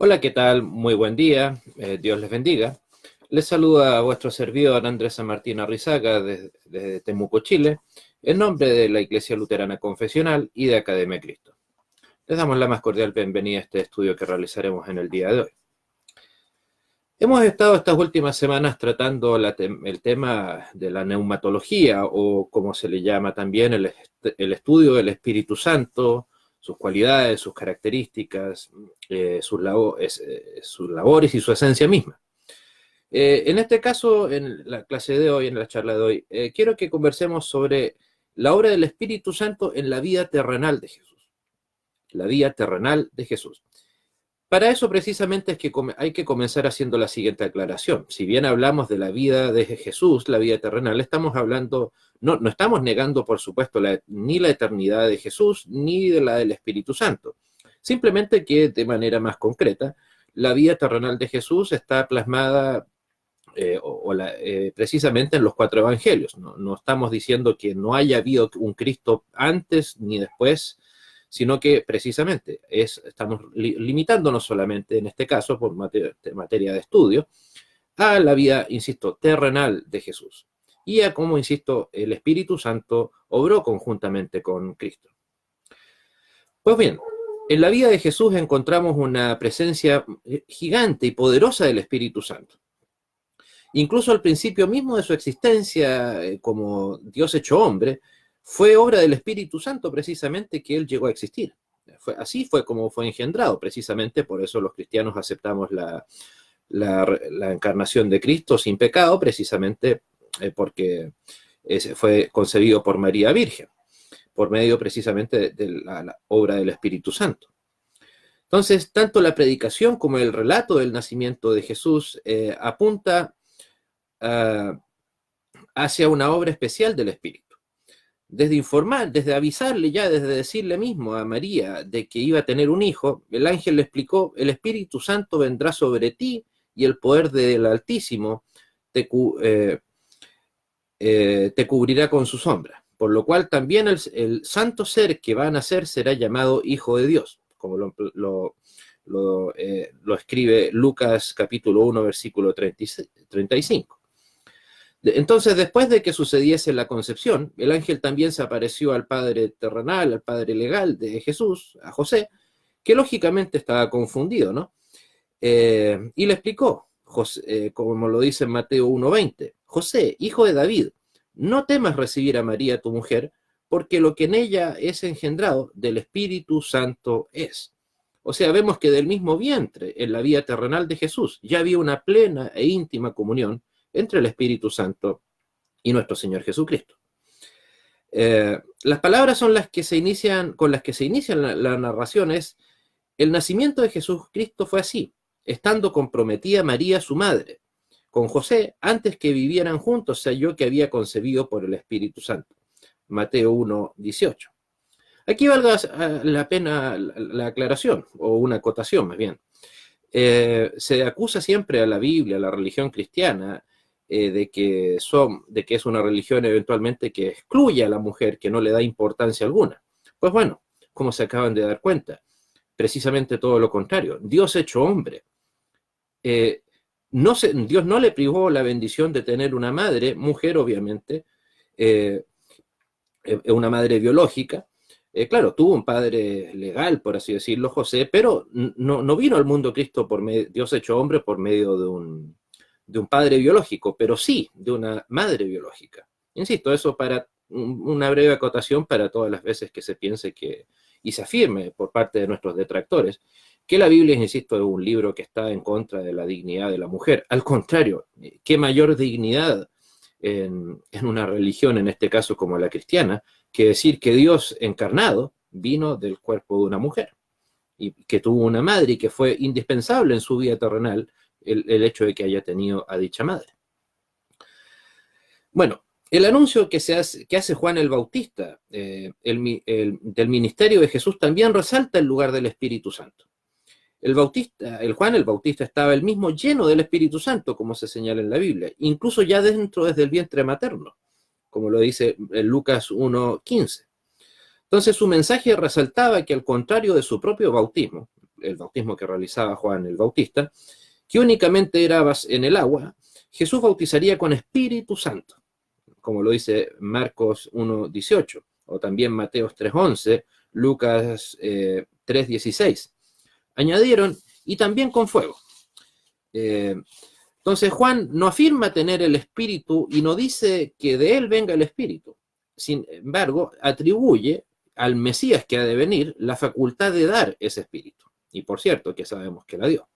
Hola, ¿qué tal? Muy buen día. Dios les bendiga. Les saluda a vuestro servidor Andrés San Martín Arrizaga desde Temuco, Chile, en nombre de la Iglesia Luterana Confesional y de Academia Cristo. Les damos la más cordial bienvenida a este estudio que realizaremos en el día de hoy. Hemos estado estas últimas semanas tratando el tema de la neumatología, o como se le llama también el estudio del Espíritu Santo, sus cualidades, sus características, sus labores y su esencia misma. En este caso, en la clase de hoy, en la charla de hoy, quiero que conversemos sobre la obra del Espíritu Santo en la vida terrenal de Jesús. La vida terrenal de Jesús. Para eso precisamente es que hay que comenzar haciendo la siguiente aclaración. Si bien hablamos de la vida de Jesús, la vida terrenal, estamos hablando, no estamos negando, por supuesto, ni la eternidad de Jesús, ni de la del Espíritu Santo. Simplemente que, de manera más concreta, la vida terrenal de Jesús está plasmada precisamente en los 4 evangelios. No estamos diciendo que no haya habido un Cristo antes ni después, sino que precisamente estamos limitándonos solamente, en este caso, por materia de estudio, a la vida, insisto, terrenal de Jesús y a cómo, insisto, el Espíritu Santo obró conjuntamente con Cristo. Pues bien, en la vida de Jesús encontramos una presencia gigante y poderosa del Espíritu Santo. Incluso al principio mismo de su existencia, como Dios hecho hombre, fue obra del Espíritu Santo precisamente que él llegó a existir. Así fue como fue engendrado, precisamente por eso los cristianos aceptamos la encarnación de Cristo sin pecado, precisamente porque fue concebido por María Virgen, por medio precisamente de la obra del Espíritu Santo. Entonces, tanto la predicación como el relato del nacimiento de Jesús apunta hacia una obra especial del Espíritu. Desde informar, desde avisarle ya, desde decirle mismo a María de que iba a tener un hijo, el ángel le explicó: el Espíritu Santo vendrá sobre ti y el poder del Altísimo te cubrirá con su sombra. Por lo cual también el santo ser que va a nacer será llamado Hijo de Dios, como lo escribe Lucas capítulo 1, versículo 35. Entonces, después de que sucediese la concepción, el ángel también se apareció al padre terrenal, al padre legal de Jesús, a José, que lógicamente estaba confundido, ¿no? Y le explicó, como lo dice en Mateo 1:20: José, hijo de David, no temas recibir a María tu mujer, porque lo que en ella es engendrado del Espíritu Santo es. O sea, vemos que del mismo vientre, en la vida terrenal de Jesús, ya había una plena e íntima comunión entre el Espíritu Santo y nuestro Señor Jesucristo. Las palabras son con las que se inicia la narración es: el nacimiento de Jesucristo fue así, estando comprometida María, su madre, con José, antes que vivieran juntos, se halló que había concebido por el Espíritu Santo. Mateo 1:18. Aquí valga la pena la aclaración, o una acotación más bien. Se acusa siempre a la Biblia, a la religión cristiana, de que es una religión eventualmente que excluye a la mujer, que no le da importancia alguna. Pues bueno, como se acaban de dar cuenta, precisamente todo lo contrario. Dios hecho hombre. Dios no le privó la bendición de tener una madre, mujer obviamente, una madre biológica. Claro, tuvo un padre legal, por así decirlo, José, pero no vino al mundo Cristo Dios hecho hombre por medio de un padre biológico, pero sí de una madre biológica. Insisto, eso para una breve acotación para todas las veces que se piense y se afirme por parte de nuestros detractores que la Biblia, insisto, es un libro que está en contra de la dignidad de la mujer. Al contrario, qué mayor dignidad en una religión, en este caso como la cristiana, que decir que Dios encarnado vino del cuerpo de una mujer y que tuvo una madre y que fue indispensable en su vida terrenal el hecho de que haya tenido a dicha madre. Bueno, el anuncio que hace Juan el Bautista del ministerio de Jesús también resalta el lugar del Espíritu Santo. Juan el Bautista estaba él mismo lleno del Espíritu Santo, como se señala en la Biblia, incluso ya desde el vientre materno, como lo dice en Lucas 1:15. Entonces su mensaje resaltaba que, al contrario de su propio bautismo, el bautismo que realizaba Juan el Bautista, que únicamente era en el agua, Jesús bautizaría con Espíritu Santo, como lo dice Marcos 1:18, o también Mateo 3:11, Lucas 3:16. Añadieron, y también con fuego. Entonces Juan no afirma tener el Espíritu y no dice que de él venga el Espíritu. Sin embargo, atribuye al Mesías que ha de venir la facultad de dar ese Espíritu. Y por cierto, que sabemos que la dio.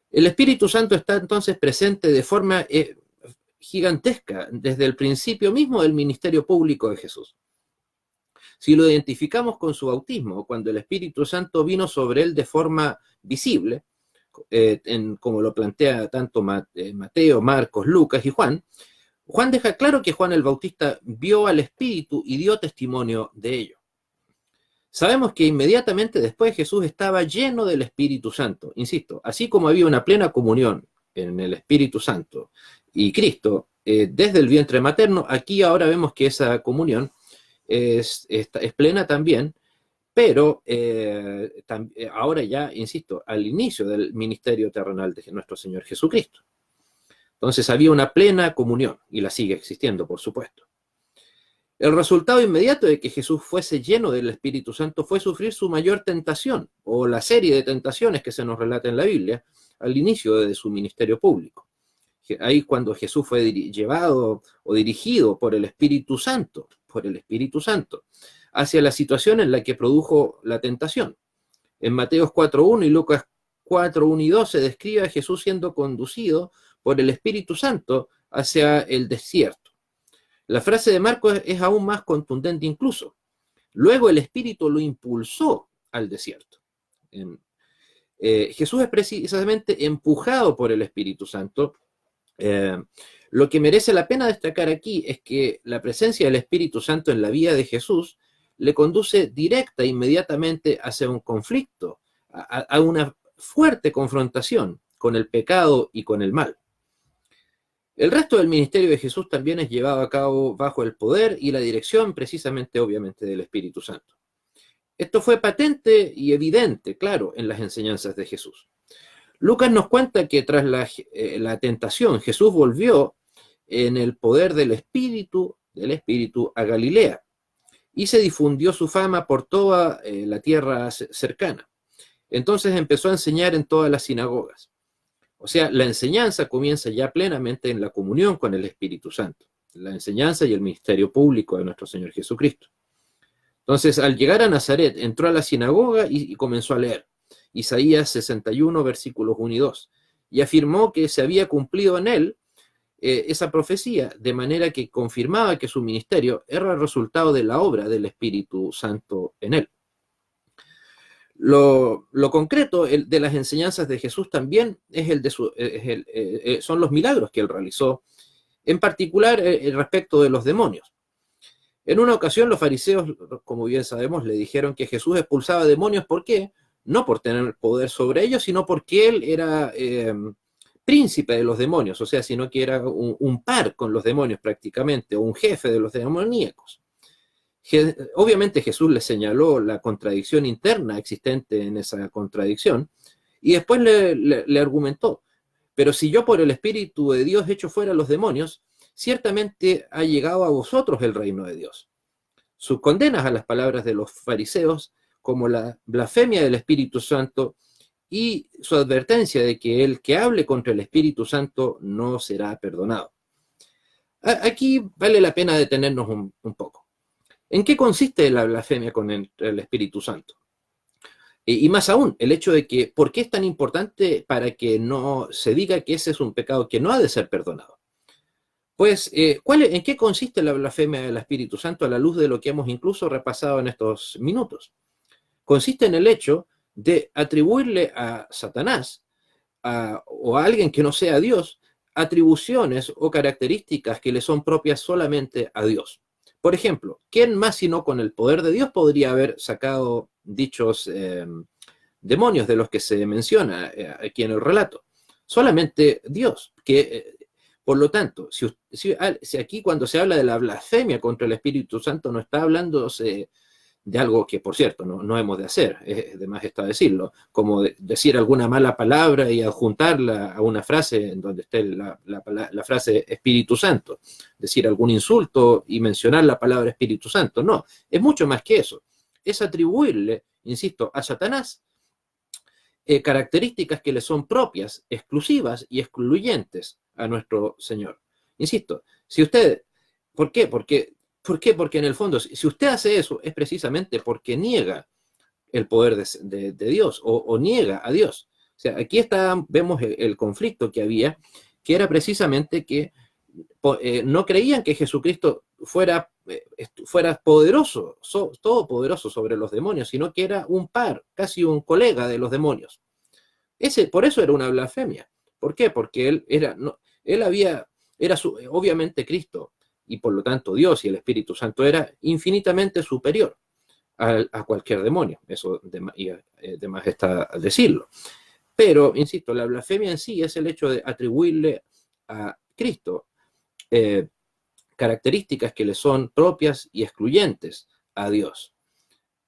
El Espíritu Santo está entonces presente de forma gigantesca desde el principio mismo del ministerio público de Jesús. Si lo identificamos con su bautismo, cuando el Espíritu Santo vino sobre él de forma visible, como lo plantea tanto Mateo, Marcos, Lucas y Juan, Juan deja claro que Juan el Bautista vio al Espíritu y dio testimonio de ello. Sabemos que inmediatamente después Jesús estaba lleno del Espíritu Santo. Insisto, así como había una plena comunión en el Espíritu Santo y Cristo desde el vientre materno, aquí ahora vemos que esa comunión es plena también, pero ahora ya, insisto, al inicio del ministerio terrenal de nuestro Señor Jesucristo. Entonces había una plena comunión, y la sigue existiendo, por supuesto. El resultado inmediato de que Jesús fuese lleno del Espíritu Santo fue sufrir su mayor tentación, o la serie de tentaciones que se nos relata en la Biblia, al inicio de su ministerio público. Ahí cuando Jesús fue llevado o dirigido por el Espíritu Santo, hacia la situación en la que produjo la tentación. En Mateo 4:1 y Lucas 4:1 y 2 se describe a Jesús siendo conducido por el Espíritu Santo hacia el desierto. La frase de Marcos es aún más contundente incluso. Luego el Espíritu lo impulsó al desierto. Jesús es precisamente empujado por el Espíritu Santo. Lo que merece la pena destacar aquí es que la presencia del Espíritu Santo en la vida de Jesús le conduce directa e inmediatamente hacia un conflicto, a una fuerte confrontación con el pecado y con el mal. El resto del ministerio de Jesús también es llevado a cabo bajo el poder y la dirección, precisamente, obviamente, del Espíritu Santo. Esto fue patente y evidente, claro, en las enseñanzas de Jesús. Lucas nos cuenta que tras la tentación, Jesús volvió en el poder del Espíritu a Galilea, y se difundió su fama por toda la tierra cercana. Entonces empezó a enseñar en todas las sinagogas. O sea, la enseñanza comienza ya plenamente en la comunión con el Espíritu Santo, la enseñanza y el ministerio público de nuestro Señor Jesucristo. Entonces, al llegar a Nazaret, entró a la sinagoga y comenzó a leer Isaías 61, versículos 1 y 2, y afirmó que se había cumplido en él esa profecía, de manera que confirmaba que su ministerio era el resultado de la obra del Espíritu Santo en él. Lo concreto de las enseñanzas de Jesús también son los milagros que él realizó, en particular respecto de los demonios. En una ocasión los fariseos, como bien sabemos, le dijeron que Jesús expulsaba demonios. ¿Por qué? No por tener poder sobre ellos, sino porque él era príncipe de los demonios, o sea, sino que era un par con los demonios prácticamente, o un jefe de los demoníacos. Obviamente Jesús le señaló la contradicción interna existente en esa contradicción, y después le argumentó: pero si yo por el Espíritu de Dios echo fuera los demonios, ciertamente ha llegado a vosotros el reino de Dios. Sus condenas a las palabras de los fariseos, como la blasfemia del Espíritu Santo, y su advertencia de que el que hable contra el Espíritu Santo no será perdonado. Aquí vale la pena detenernos un poco. ¿En qué consiste la blasfemia con el Espíritu Santo? Y más aún, el hecho de que, ¿por qué es tan importante para que no se diga que ese es un pecado que no ha de ser perdonado? Pues, ¿en qué consiste la blasfemia del Espíritu Santo a la luz de lo que hemos incluso repasado en estos minutos? Consiste en el hecho de atribuirle a Satanás o a alguien que no sea Dios atribuciones o características que le son propias solamente a Dios. Por ejemplo, ¿quién más sino con el poder de Dios podría haber sacado dichos demonios de los que se menciona aquí en el relato? Solamente Dios, por lo tanto, si aquí cuando se habla de la blasfemia contra el Espíritu Santo no está hablándose de algo que, por cierto, no hemos de hacer, de más está decirlo, como decir alguna mala palabra y adjuntarla a una frase en donde esté la frase Espíritu Santo, decir algún insulto y mencionar la palabra Espíritu Santo. No, es mucho más que eso. Es atribuirle, insisto, a Satanás características que le son propias, exclusivas y excluyentes a nuestro Señor. Insisto, si usted, ¿por qué? Porque en el fondo, si usted hace eso, es precisamente porque niega el poder de Dios o niega a Dios. O sea, aquí vemos el conflicto que había, que era precisamente que no creían que Jesucristo fuera poderoso, todopoderoso sobre los demonios, sino que era un par, casi un colega de los demonios. Por eso era una blasfemia. ¿Por qué? Porque obviamente Cristo, y por lo tanto Dios y el Espíritu Santo era infinitamente superior a cualquier demonio. Eso de más está decirlo. Pero, insisto, la blasfemia en sí es el hecho de atribuirle a Cristo características que le son propias y excluyentes a Dios.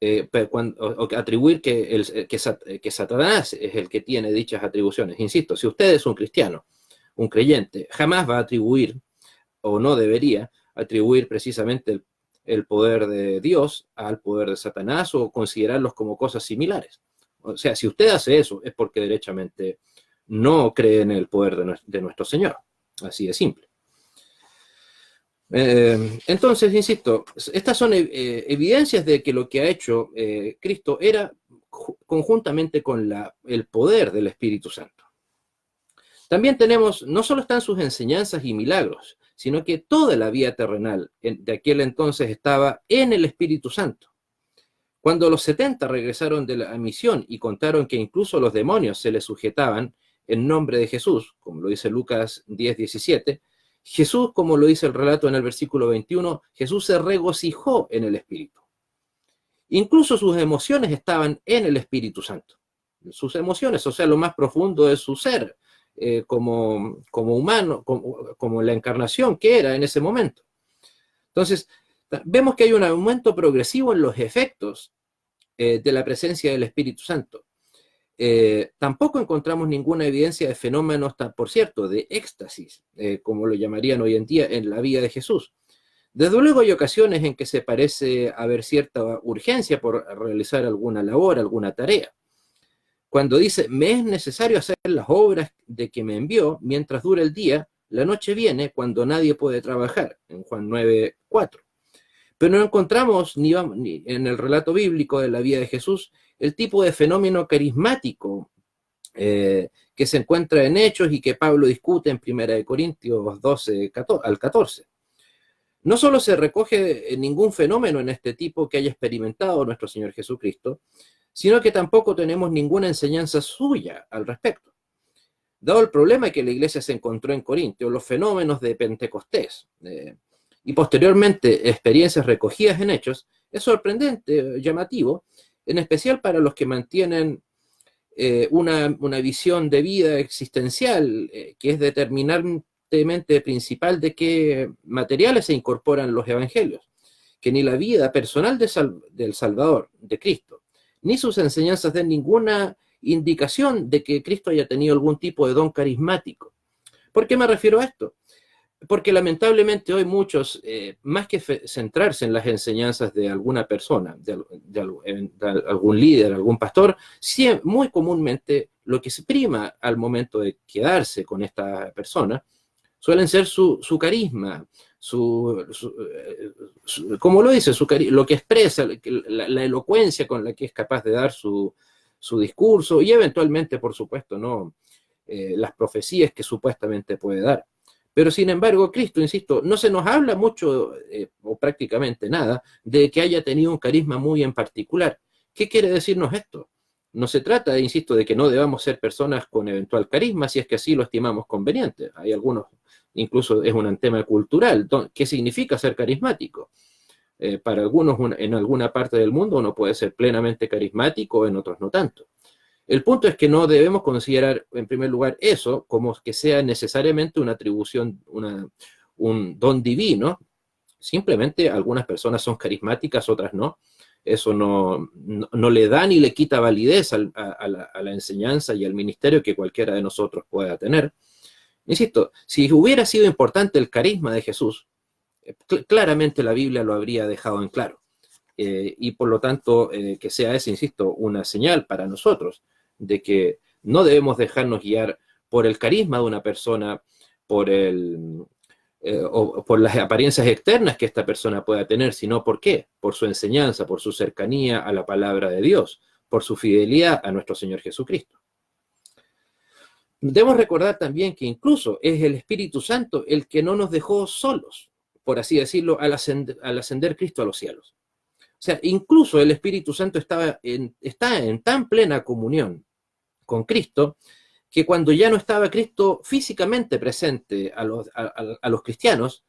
O atribuir que Satanás es el que tiene dichas atribuciones. Insisto, si usted es un cristiano, un creyente, jamás va a atribuir, o no debería atribuir precisamente el poder de Dios al poder de Satanás o considerarlos como cosas similares. O sea, si usted hace eso es porque derechamente no cree en el poder de nuestro Señor. Así de simple. Entonces, insisto, estas son evidencias de que lo que ha hecho Cristo era conjuntamente con el poder del Espíritu Santo. También tenemos, no solo están sus enseñanzas y milagros, sino que toda la vida terrenal de aquel entonces estaba en el Espíritu Santo. Cuando los 70 regresaron de la misión y contaron que incluso los demonios se les sujetaban en nombre de Jesús, como lo dice Lucas 10:17, Jesús, como lo dice el relato en el versículo 21, Jesús se regocijó en el Espíritu. Incluso sus emociones estaban en el Espíritu Santo. Sus emociones, o sea, lo más profundo de su ser, como humano, como la encarnación que era en ese momento. Entonces, vemos que hay un aumento progresivo en los efectos de la presencia del Espíritu Santo. Tampoco encontramos ninguna evidencia de fenómenos, por cierto, de éxtasis, como lo llamarían hoy en día en la vida de Jesús. Desde luego hay ocasiones en que se parece haber cierta urgencia por realizar alguna labor, alguna tarea. Cuando dice, me es necesario hacer las obras de que me envió, mientras dura el día, la noche viene cuando nadie puede trabajar, en Juan 9:4. Pero no encontramos ni en el relato bíblico de la vida de Jesús el tipo de fenómeno carismático que se encuentra en Hechos y que Pablo discute en 1 Corintios 12 al 14. No solo se recoge ningún fenómeno en este tipo que haya experimentado nuestro Señor Jesucristo, sino que tampoco tenemos ninguna enseñanza suya al respecto. Dado el problema que la iglesia se encontró en Corintio, los fenómenos de Pentecostés y posteriormente experiencias recogidas en Hechos, es sorprendente, llamativo, en especial para los que mantienen una visión de vida existencial que es determinantemente principal de qué materiales se incorporan los evangelios, que ni la vida personal del Salvador, de Cristo, ni sus enseñanzas den ninguna indicación de que Cristo haya tenido algún tipo de don carismático. ¿Por qué me refiero a esto? Porque lamentablemente hoy muchos, más que centrarse en las enseñanzas de alguna persona, de algún líder, algún pastor, muy comúnmente lo que se prima al momento de quedarse con esta persona suelen ser su carisma, como lo dice, lo que expresa, la elocuencia con la que es capaz de dar su discurso y eventualmente, por supuesto, no las profecías que supuestamente puede dar. Pero sin embargo, Cristo, insisto, no se nos habla mucho o prácticamente nada de que haya tenido un carisma muy en particular. ¿Qué quiere decirnos esto? No se trata, insisto, de que no debamos ser personas con eventual carisma si es que así lo estimamos conveniente. Hay algunos, incluso es un tema cultural. ¿Qué significa ser carismático? Para algunos en alguna parte del mundo uno puede ser plenamente carismático, en otros no tanto. El punto es que no debemos considerar, en primer lugar, eso como que sea necesariamente una atribución, un don divino. Simplemente algunas personas son carismáticas, otras no. eso no le da ni le quita validez a la enseñanza y al ministerio que cualquiera de nosotros pueda tener. Insisto, si hubiera sido importante el carisma de Jesús, claramente la Biblia lo habría dejado en claro. Y por lo tanto, que sea esa, insisto, una señal para nosotros de que no debemos dejarnos guiar por el carisma de una persona, o por las apariencias externas que esta persona pueda tener, sino ¿por qué? Por su enseñanza, por su cercanía a la palabra de Dios, por su fidelidad a nuestro Señor Jesucristo. Debemos recordar también que incluso es el Espíritu Santo el que no nos dejó solos, por así decirlo, al ascender Cristo a los cielos. O sea, incluso el Espíritu Santo está en tan plena comunión con Cristo, que cuando ya no estaba Cristo físicamente presente a los cristianos,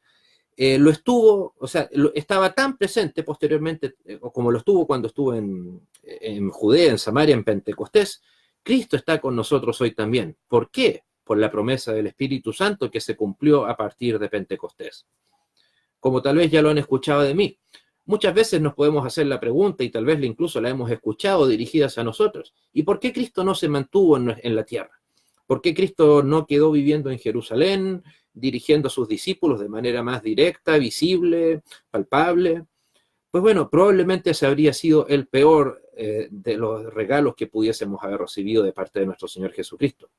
lo estuvo, o sea, estaba tan presente posteriormente, como lo estuvo cuando estuvo en Judea, en Samaria, en Pentecostés. Cristo está con nosotros hoy también. ¿Por qué? Por la promesa del Espíritu Santo que se cumplió a partir de Pentecostés. Como tal vez ya lo han escuchado de mí, muchas veces nos podemos hacer la pregunta, y tal vez incluso la hemos escuchado dirigidas a nosotros: ¿y por qué Cristo no se mantuvo en la tierra? ¿Por qué Cristo no quedó viviendo en Jerusalén, dirigiendo a sus discípulos de manera más directa, visible, palpable? Pues bueno, probablemente ese habría sido el peor de los regalos que pudiésemos haber recibido de parte de nuestro Señor Jesucristo.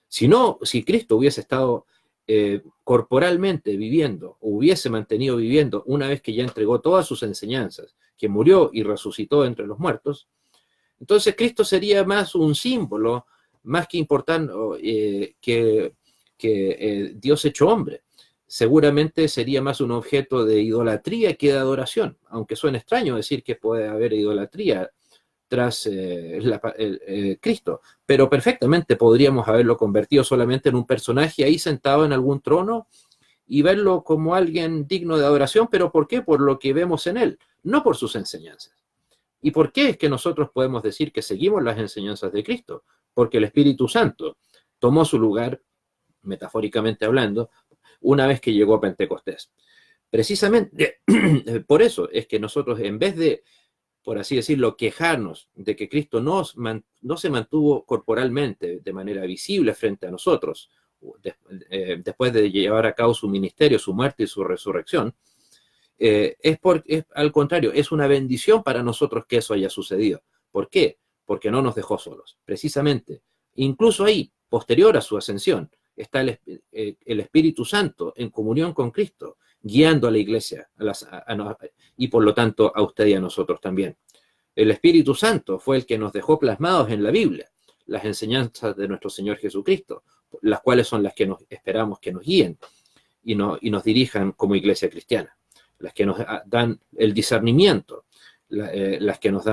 Si Cristo hubiese estado corporalmente viviendo, o hubiese mantenido viviendo una vez que ya entregó todas sus enseñanzas, que murió y resucitó entre los muertos, entonces Cristo sería más un símbolo, más que importante que Dios hecho hombre. Seguramente sería más un objeto de idolatría que de adoración, aunque suene extraño decir que puede haber idolatría tras Cristo, pero perfectamente podríamos haberlo convertido solamente en un personaje ahí sentado en algún trono y verlo como alguien digno de adoración. ¿Pero por qué? Por lo que vemos en él, no por sus enseñanzas. ¿Y por qué es que nosotros podemos decir que seguimos las enseñanzas de Cristo? Porque el Espíritu Santo tomó su lugar, metafóricamente hablando, una vez que llegó a Pentecostés. Precisamente por eso es que nosotros, en vez de, por así decirlo, quejarnos de que Cristo no se mantuvo corporalmente de manera visible frente a nosotros, después de llevar a cabo su ministerio, su muerte y su resurrección, es al contrario, es una bendición para nosotros que eso haya sucedido. ¿Por qué? Porque no nos dejó solos. Precisamente, incluso ahí, posterior a su ascensión, está el Espíritu Santo en comunión con Cristo, guiando a la iglesia, y por lo tanto a usted y a nosotros también. El Espíritu Santo fue el que nos dejó plasmados en la Biblia las enseñanzas de nuestro Señor Jesucristo, las cuales son las que esperamos que nos guíen y nos dirijan como iglesia cristiana, las que nos dan el discernimiento, las que nos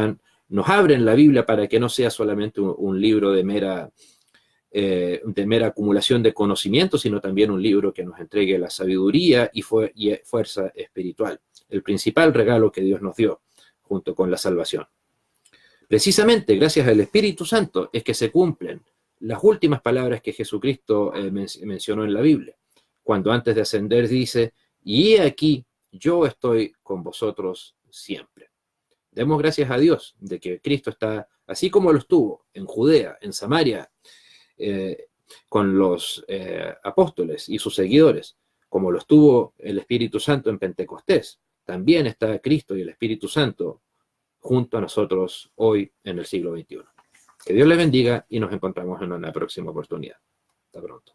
abren la Biblia para que no sea solamente un libro de mera acumulación de conocimiento, sino también un libro que nos entregue la sabiduría y fuerza espiritual, el principal regalo que Dios nos dio junto con la salvación. Precisamente gracias al Espíritu Santo es que se cumplen las últimas palabras que Jesucristo mencionó en la Biblia, cuando antes de ascender dice: y he aquí, yo estoy con vosotros siempre. Demos gracias a Dios de que Cristo está, así como lo estuvo en Judea, en Samaria, con los apóstoles y sus seguidores, como lo estuvo el Espíritu Santo en Pentecostés. También está Cristo y el Espíritu Santo junto a nosotros hoy en el siglo XXI. Que Dios les bendiga y nos encontramos en una próxima oportunidad. Hasta pronto.